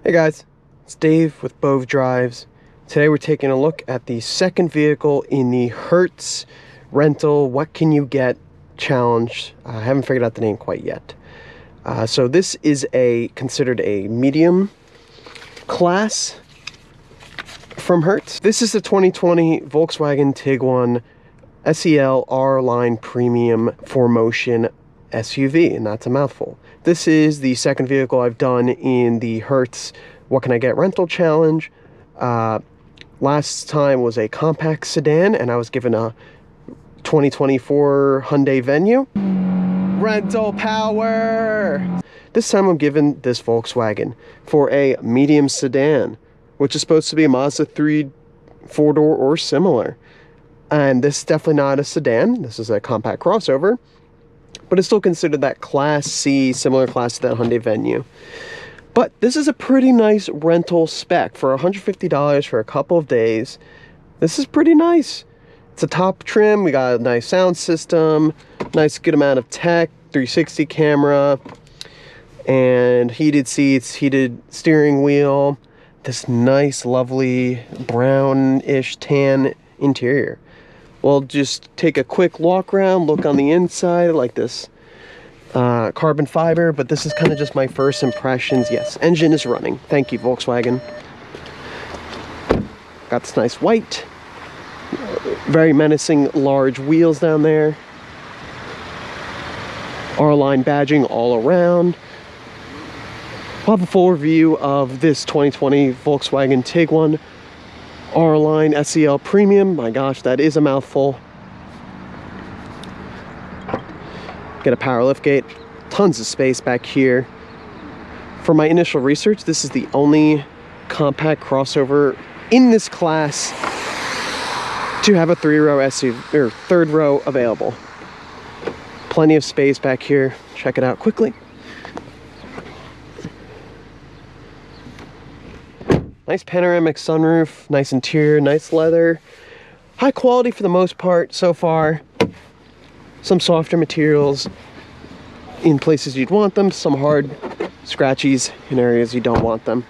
Hey guys, it's Dave with POV Drives. Today we're taking a look at the second vehicle in the Hertz rental What Can You Get challenge. I haven't figured out the name quite yet. So this is considered a medium class from Hertz. This is the 2020 Volkswagen Tiguan SEL R-Line Premium 4Motion SUV, and that's a mouthful. This is the second vehicle I've done in the Hertz What Can I Get rental challenge. Last time was a compact sedan, and I was given a 2024 Hyundai Venue. Rental power! This time I'm given this Volkswagen for a medium sedan, which is supposed to be a Mazda 3 4-door or similar. And this is definitely not a sedan. This is a compact crossover, but it's still considered that Class C, similar class to that Hyundai Venue. But this is a pretty nice rental spec for $150 for a couple of days. This is pretty nice. It's a top trim. We got a nice sound system, nice good amount of tech, 360 camera, and heated seats, heated steering wheel, this nice, lovely brownish tan interior. We'll just take a quick walk around, look on the inside, like this carbon fiber, but this is kind of just my first impressions. Yes, engine is running. Thank you, Volkswagen. Got this nice white, very menacing large wheels down there. R-Line badging all around. We'll have a full review of this 2020 Volkswagen Tiguan R-Line SEL Premium. My gosh, that is a mouthful. Get a power liftgate. Tons of space back here. For my initial research, this is the only compact crossover in this class to have a 3-row SUV, or third row available. Plenty of space back here. Check it out quickly. Nice panoramic sunroof, nice interior, nice leather. High quality for the most part so far. Some softer materials in places you'd want them, some hard scratchies in areas you don't want them.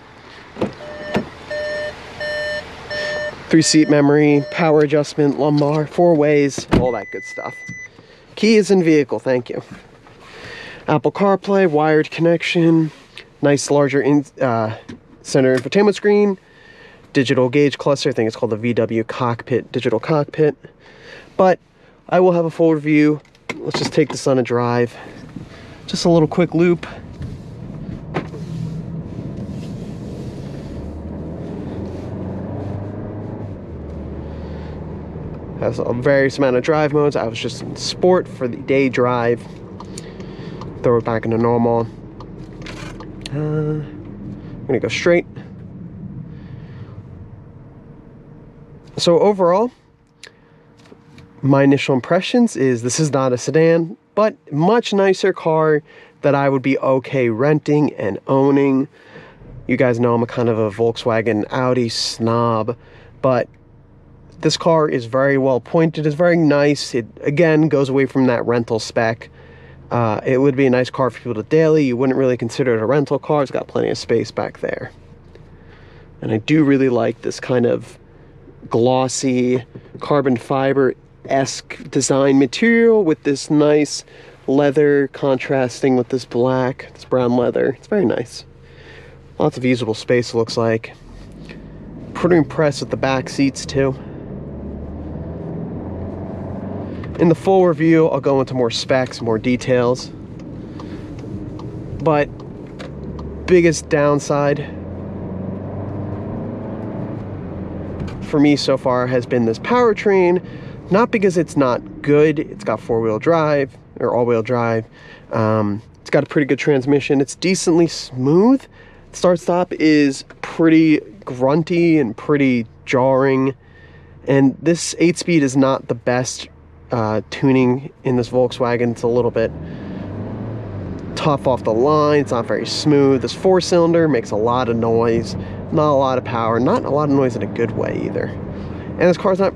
3-seat memory, power adjustment, lumbar, 4 ways, all that good stuff. Key is in vehicle, thank you. Apple CarPlay, wired connection, nice larger center infotainment screen, digital gauge cluster. I think it's called the VW cockpit, digital cockpit. But I will have a full review. Let's just take this on a drive. Just a little quick loop. Has a various amount of drive modes. I was just in sport for the day drive. Throw it back into normal. I'm gonna go straight. So overall, my initial impressions is this is not a sedan, but much nicer car that I would be okay renting and owning. You guys know I'm a kind of a Volkswagen Audi snob, but this car is very well pointed, it's very nice. It again goes away from that rental spec. It would be a nice car for people to daily. You wouldn't really consider it a rental car. It's got plenty of space back there. And I do really like this kind of glossy carbon fiber-esque design material with this nice leather contrasting with this black, this brown leather. It's very nice. Lots of usable space, it looks like. Pretty impressed with the back seats too. In the full review, I'll go into more specs, more details. But biggest downside for me so far has been this powertrain. Not because it's not good. It's got 4-wheel drive or all-wheel drive. It's got a pretty good transmission. It's decently smooth. Start-stop is pretty grunty and pretty jarring. And this 8-speed is not the best tuning in this Volkswagen. It's a little bit tough off the line. It's not very smooth. This 4-cylinder makes a lot of noise, not a lot of power, not a lot of noise in a good way either. And this car's not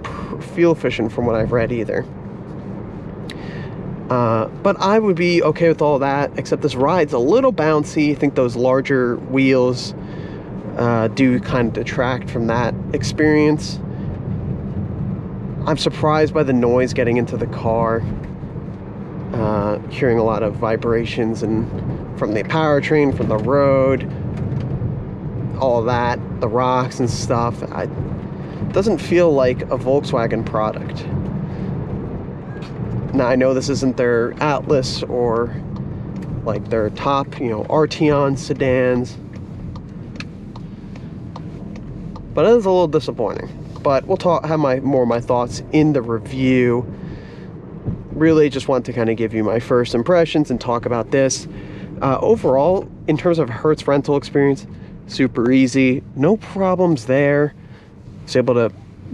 fuel efficient from what I've read either. But I would be okay with all that, except this ride's a little bouncy. I think those larger wheels do kind of detract from that experience. I'm surprised by the noise getting into the car. Hearing a lot of vibrations and from the powertrain, from the road, all that, the rocks and stuff. It doesn't feel like a Volkswagen product. Now, I know this isn't their Atlas or like their top, Arteon sedans, but it is a little disappointing. But we'll have more of my thoughts in the review. Really just want to kind of give you my first impressions and talk about this. Overall, in terms of Hertz rental experience, super easy, no problems there. I was able to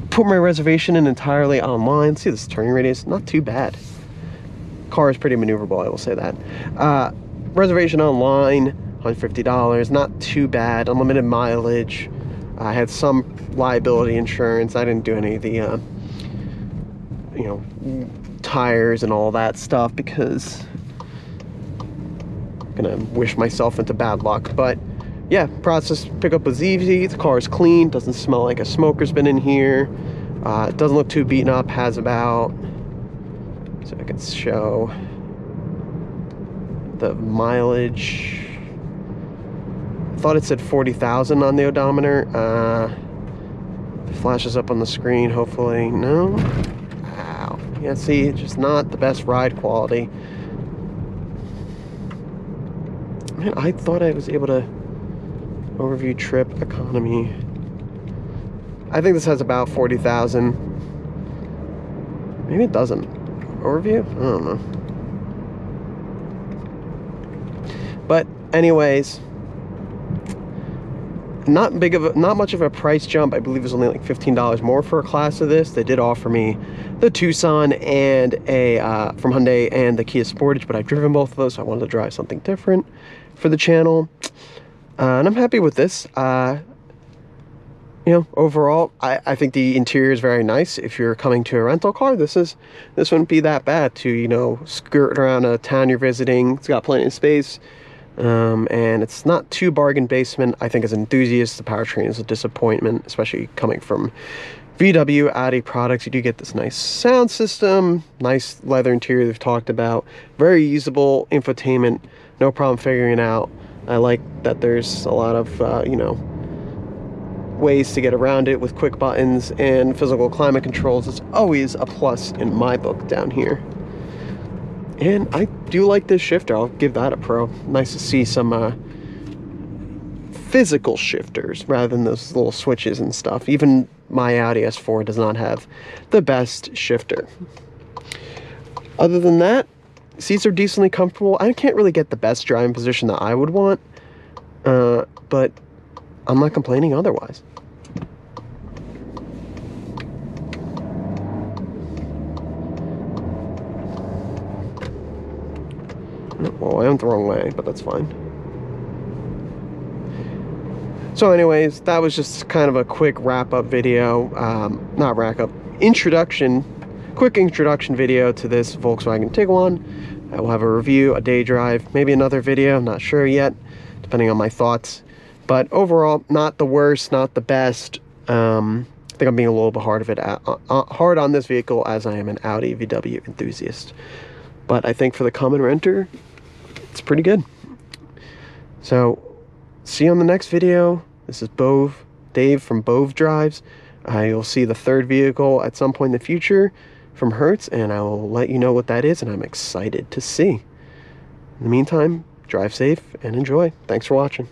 put my reservation in entirely online. See this turning radius, not too bad. Car is pretty maneuverable, I will say that. Reservation online, $150, not too bad. Unlimited mileage. I had some liability insurance. I didn't do any of the, tires and all that stuff because I'm gonna wish myself into bad luck. But yeah, process pickup was easy. The car is clean, doesn't smell like a smoker's been in here. It doesn't look too beaten up. Has about, so I can show the mileage. I thought it said 40,000 on the odometer. It flashes up on the screen, hopefully. No. Ow. Yeah, see, just not the best ride quality. Man, I thought I was able to overview trip economy. I think this has about 40,000. Maybe it doesn't. Overview? I don't know. But anyways, not much of a price jump. I believe it was only like $15 more for a class of this. They did offer me the Tucson and from Hyundai and the Kia Sportage, but I've driven both of those, so I wanted to drive something different for the channel. And I'm happy with this. Overall, I think the interior is very nice. If you're coming to a rental car, this wouldn't be that bad to, skirt around a town you're visiting. It's got plenty of space. And it's not too bargain basement. I think as an enthusiast, the powertrain is a disappointment, especially coming from VW Audi products. You do get this nice sound system, nice leather interior we've talked about, very usable infotainment, no problem figuring it out. I like that there's a lot of, ways to get around it with quick buttons and physical climate controls. It's always a plus in my book down here. And I do like this shifter. I'll give that a pro. Nice to see some physical shifters rather than those little switches and stuff. Even my Audi S4 does not have the best shifter. Other than that, seats are decently comfortable. I can't really get the best driving position that I would want, but I'm not complaining otherwise. Well, I went the wrong way, but that's fine. So anyways, that was just kind of a quick wrap-up video. Not wrap-up, quick introduction video to this Volkswagen Tiguan. I will have a review, a day drive, maybe another video, I'm not sure yet, depending on my thoughts. But overall, not the worst, not the best. I think I'm being a little bit hard on this vehicle as I am an Audi VW enthusiast. But I think for the common renter, it's pretty good. So, see you on the next video. This is Dave from POV Drives. You'll see the third vehicle at some point in the future from Hertz, and I will let you know what that is, and I'm excited to see. In the meantime, drive safe and enjoy. Thanks for watching.